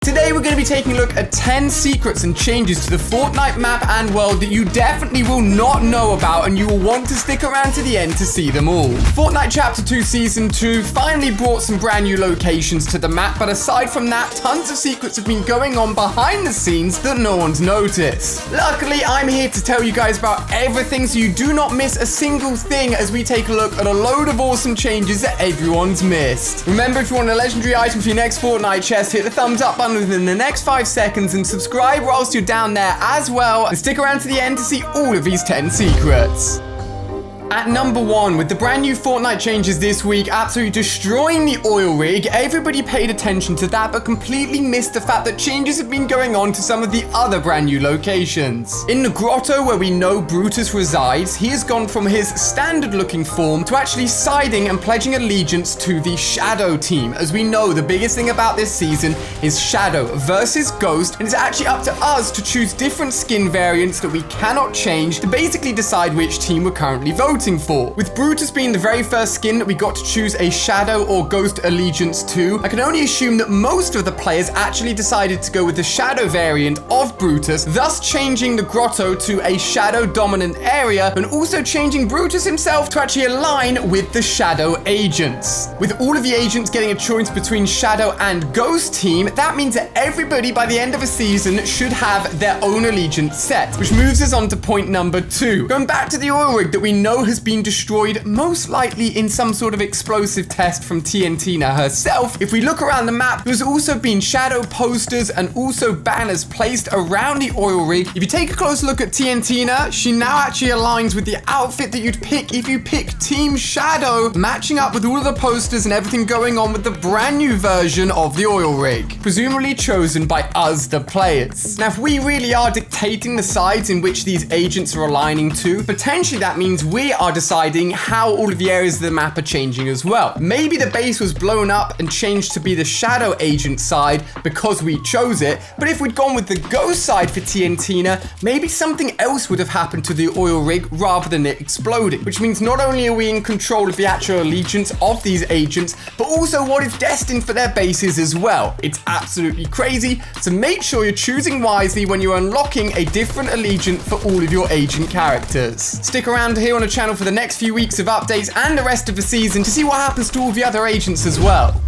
Today we're going to be taking a look at 10 secrets and changes to the Fortnite map and world that you definitely will not know about, and you will want to stick around to the end to see them all. Fortnite Chapter 2 Season 2 finally brought some brand new locations to the map, but aside from that, tons of secrets have been going on behind the scenes that no one's noticed. Luckily, I'm here to tell you guys about everything so you do not miss a single thing as we take a look at a load of awesome changes that everyone's missed. Remember, if you want a legendary item for your next Fortnite chest, hit the thumbs up button within the next 5 seconds and subscribe whilst you're down there as well, and stick around to the end to see all of these 10 secrets. At number 1, with the brand new Fortnite changes this week absolutely destroying the oil rig, everybody paid attention to that but completely missed the fact that changes have been going on to some of the other brand new locations. In the grotto where we know Brutus resides, he has gone from his standard looking form to actually siding and pledging allegiance to the Shadow team. As we know, the biggest thing about this season is Shadow versus Ghost, and it's actually up to us to choose different skin variants that we cannot change to basically decide which team we're currently voting for. With Brutus being the very first skin that we got to choose a Shadow or Ghost allegiance to, I can only assume that most of the players actually decided to go with the Shadow variant of Brutus, thus changing the grotto to a Shadow dominant area and also changing Brutus himself to actually align with the Shadow agents. With all of the agents getting a choice between Shadow and Ghost team, that means that everybody by the end of a season should have their own allegiance set, which moves us on to point number 2. Going back to the oil rig that we know has been destroyed, most likely in some sort of explosive test from TNTina herself. If we look around the map, there's also been Shadow posters and also banners placed around the oil rig. If you take a close look at TNTina, she now actually aligns with the outfit that you'd pick if you pick Team Shadow, matching up with all of the posters and everything going on with the brand new version of the oil rig, presumably chosen by us, the players. Now, if we really are dictating the sides in which these agents are aligning to, potentially that means we are deciding how all of the areas of the map are changing as well. Maybe the base was blown up and changed to be the Shadow agent side because we chose it, but if we'd gone with the Ghost side for TNTina, maybe something else would have happened to the oil rig rather than it exploding, which means not only are we in control of the actual allegiance of these agents, but also what is destined for their bases as well. It's absolutely crazy, so make sure you're choosing wisely when you're unlocking a different allegiance for all of your agent characters. Stick around here on the channel for the next few weeks of updates and the rest of the season to see what happens to all the other agents as well.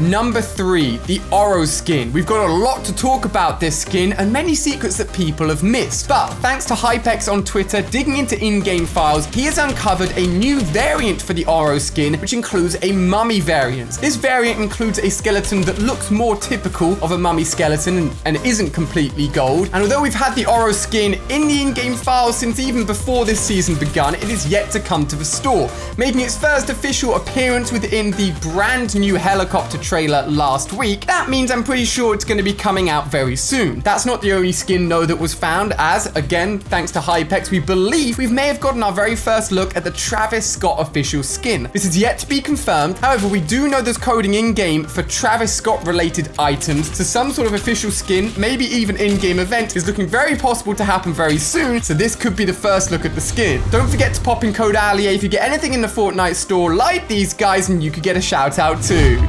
Number 3, the Oro skin. We've got a lot to talk about this skin and many secrets that people have missed. But thanks to Hypex on Twitter digging into in-game files, he has uncovered a new variant for the Oro skin, which includes a mummy variant. This variant includes a skeleton that looks more typical of a mummy skeleton and isn't completely gold. And although we've had the Oro skin in the in-game files since even before this season begun, it is yet to come to the store, making its first official appearance within the brand new helicopter trailer last week. That means I'm pretty sure it's going to be coming out very soon. That's not the only skin though that was found, as again, thanks to Hypex, we believe we may have gotten our very first look at the Travis Scott official skin. This is yet to be confirmed. However, we do know there's coding in-game for Travis Scott related items, so some sort of official skin, maybe even in-game event, is looking very possible to happen very soon, so this could be the first look at the skin. Don't forget to pop in code ALIA if you get anything in the Fortnite store like these guys, and you could get a shout out too.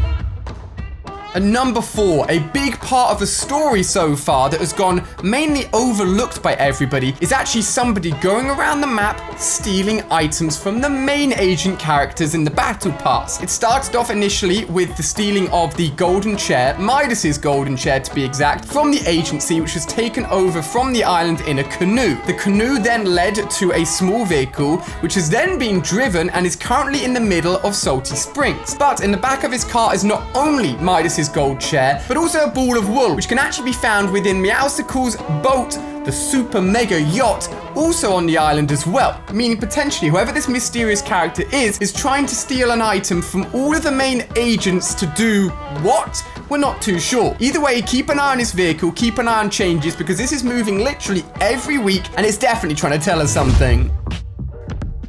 And number 4, a big part of the story so far that has gone mainly overlooked by everybody is actually somebody going around the map stealing items from the main agent characters in the battle pass. It started off initially with the stealing of the golden chair, Midas's golden chair to be exact, from the agency, which was taken over from the island in a canoe. The canoe then led to a small vehicle, which has then been driven and is currently in the middle of Salty Springs. But in the back of his car is not only Midas's gold chair, but also a ball of wool, which can actually be found within Meowsicle's boat, the super mega yacht, also on the island as well, meaning potentially whoever this mysterious character is trying to steal an item from all of the main agents to do what? We're not too sure. Either way, keep an eye on this vehicle, keep an eye on changes, because this is moving literally every week and it's definitely trying to tell us something.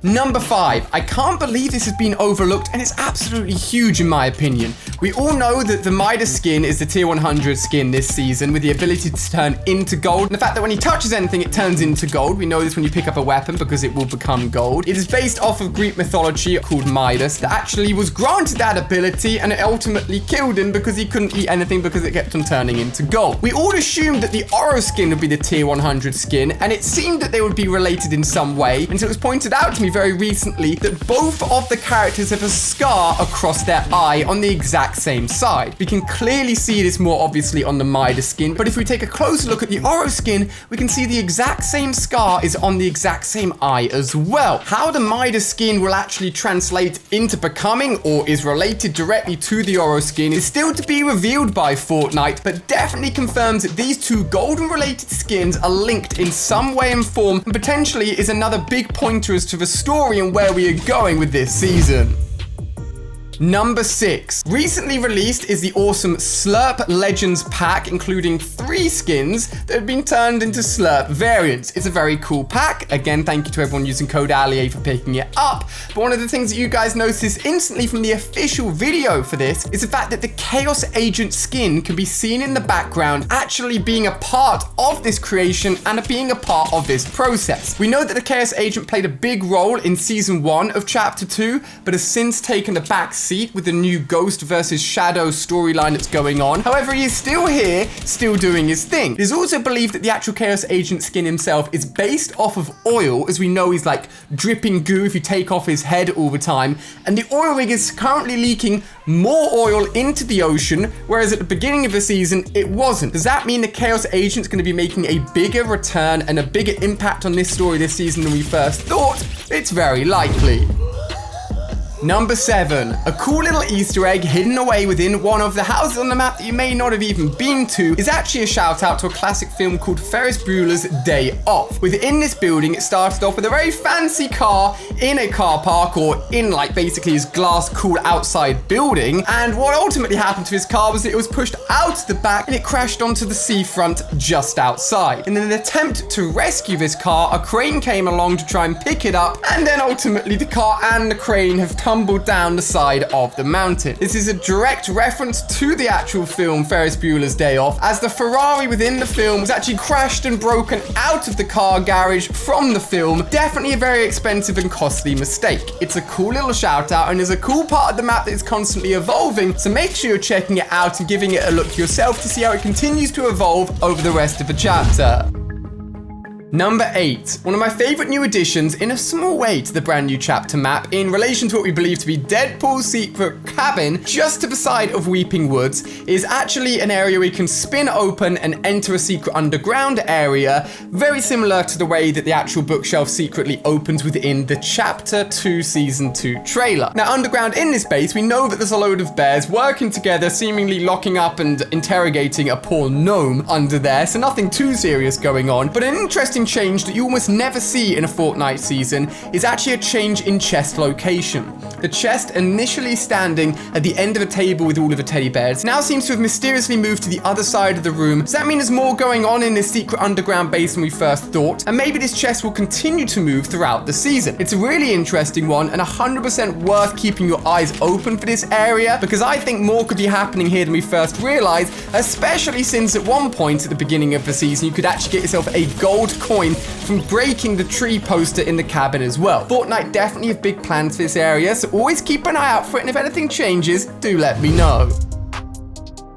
Number 5. I can't believe this has been overlooked, and it's absolutely huge in my opinion. We all know that the Midas skin is the tier 100 skin this season with the ability to turn into gold. And the fact that when he touches anything, it turns into gold. We know this when you pick up a weapon because it will become gold. It is based off of Greek mythology called Midas that actually was granted that ability, and it ultimately killed him because he couldn't eat anything because it kept on turning into gold. We all assumed that the Oro skin would be the tier 100 skin, and it seemed that they would be related in some way until it was pointed out to me very recently that both of the characters have a scar across their eye on the exact same side. We can clearly see this more obviously on the Midas skin, but if we take a closer look at the Oro skin, we can see the exact same scar is on the exact same eye as well. How the Midas skin will actually translate into becoming or is related directly to the Oro skin is still to be revealed by Fortnite, but definitely confirms that these two golden related skins are linked in some way and form, and potentially is another big pointer as to the story and where we are going with this season. Number 6. Recently released is the awesome Slurp Legends pack, including 3 skins that have been turned into Slurp variants. It's a very cool pack. Again, thank you to everyone using code ALIE for picking it up. But one of the things that you guys notice instantly from the official video for this is the fact that the Chaos Agent skin can be seen in the background actually being a part of this creation and being a part of this process. We know that the Chaos Agent played a big role in Season 1 of Chapter 2, but has since taken a back seat with the new Ghost versus Shadow storyline that's going on. However, he is still here, still doing his thing. It is also believed that the actual Chaos Agent skin himself is based off of oil, as we know he's like dripping goo if you take off his head all the time, and the oil rig is currently leaking more oil into the ocean, whereas at the beginning of the season, it wasn't. Does that mean the Chaos Agent's going to be making a bigger return and a bigger impact on this story this season than we first thought? It's very likely. Number 7, a cool little Easter egg hidden away within one of the houses on the map that you may not have even been to is actually a shout out to a classic film called Ferris Bueller's Day Off. Within this building, it started off with a very fancy car in a car park, or in like basically his glass cool outside building, and what ultimately happened to his car was that it was pushed out the back and it crashed onto the seafront just outside. In an attempt to rescue this car, a crane came along to try and pick it up, and then ultimately the car and the crane have tumbled down the side of the mountain. This is a direct reference to the actual film Ferris Bueller's Day Off, as the Ferrari within the film was actually crashed and broken out of the car garage from the film. Definitely a very expensive and costly mistake. It's a cool little shout out and is a cool part of the map that is constantly evolving, so make sure you're checking it out and giving it a look yourself to see how it continues to evolve over the rest of the chapter. Number 8, one of my favorite new additions in a small way to the brand new chapter map in relation to what we believe to be Deadpool's secret cabin just to the side of Weeping Woods is actually an area where you can spin open and enter a secret underground area, very similar to the way that the actual bookshelf secretly opens within the Chapter 2 Season 2 trailer. Now, underground in this base, we know that there's a load of bears working together, seemingly locking up and interrogating a poor gnome under there, so nothing too serious going on, but an interesting change that you almost never see in a Fortnite season is actually a change in chest location. The chest, initially standing at the end of a table with all of the teddy bears, now seems to have mysteriously moved to the other side of the room. Does that mean there's more going on in this secret underground base than we first thought? And maybe this chest will continue to move throughout the season. It's a really interesting one and 100% worth keeping your eyes open for this area, because I think more could be happening here than we first realized, especially since at one point at the beginning of the season, you could actually get yourself a gold coin from breaking the tree poster in the cabin as well. Fortnite definitely have big plans for this area, so always keep an eye out for it, and if anything changes, do let me know.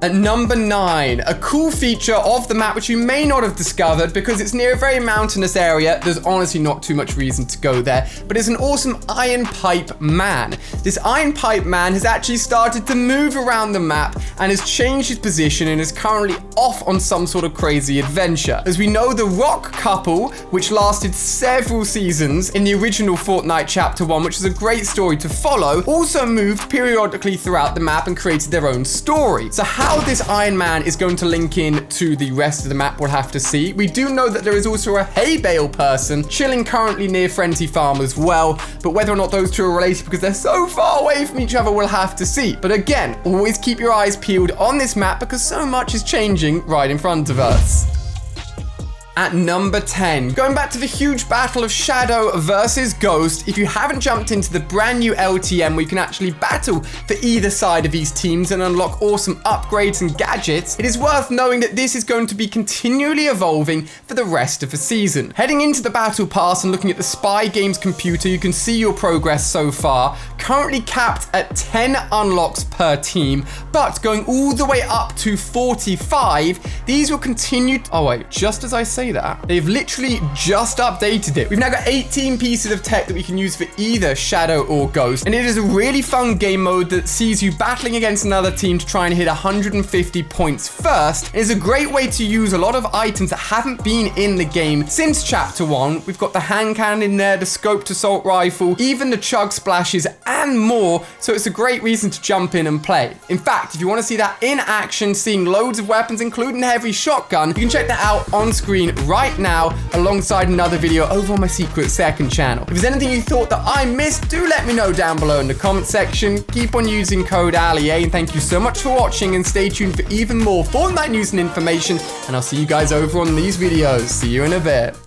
At number 9, a cool feature of the map which you may not have discovered because it's near a very mountainous area. There's honestly not too much reason to go there, but it's an awesome iron pipe man. This iron pipe man has actually started to move around the map and has changed his position and is currently off on some sort of crazy adventure. As we know, the rock couple, which lasted several seasons in the original Fortnite Chapter 1, which is a great story to follow, also moved periodically throughout the map and created their own story. So how this Iron Man is going to link in to the rest of the map, we'll have to see. We do know that there is also a hay bale person chilling currently near Frenzy Farm as well, but whether or not those two are related because they're so far away from each other, we'll have to see. But again, always keep your eyes peeled on this map because so much is changing right in front of us. At number 10, going back to the huge battle of Shadow versus Ghost. If you haven't jumped into the brand new LTM where you can actually battle for either side of these teams and unlock awesome upgrades and gadgets, it is worth knowing that this is going to be continually evolving for the rest of the season. Heading into the battle pass and looking at the Spy Games computer, you can see your progress so far, currently capped at 10 unlocks per team, but going all the way up to 45, these will continue. Oh wait, just as I say that, they've literally just updated it. We've now got 18 pieces of tech that we can use for either Shadow or Ghost, and it is a really fun game mode that sees you battling against another team to try and hit 150 points first. It is a great way to use a lot of items that haven't been in the game since Chapter 1. We've got the hand cannon in there, the scoped assault rifle, even the chug splashes, and more, so it's a great reason to jump in and play. In fact, if you want to see that in action, seeing loads of weapons, including the heavy shotgun, you can check that out on screen right now, alongside another video over on my Secret Second channel. If there's anything you thought that I missed, do let me know down below in the comment section. Keep on using code ALIA, and thank you so much for watching, and stay tuned for even more Fortnite news and information, and I'll see you guys over on these videos. See you in a bit.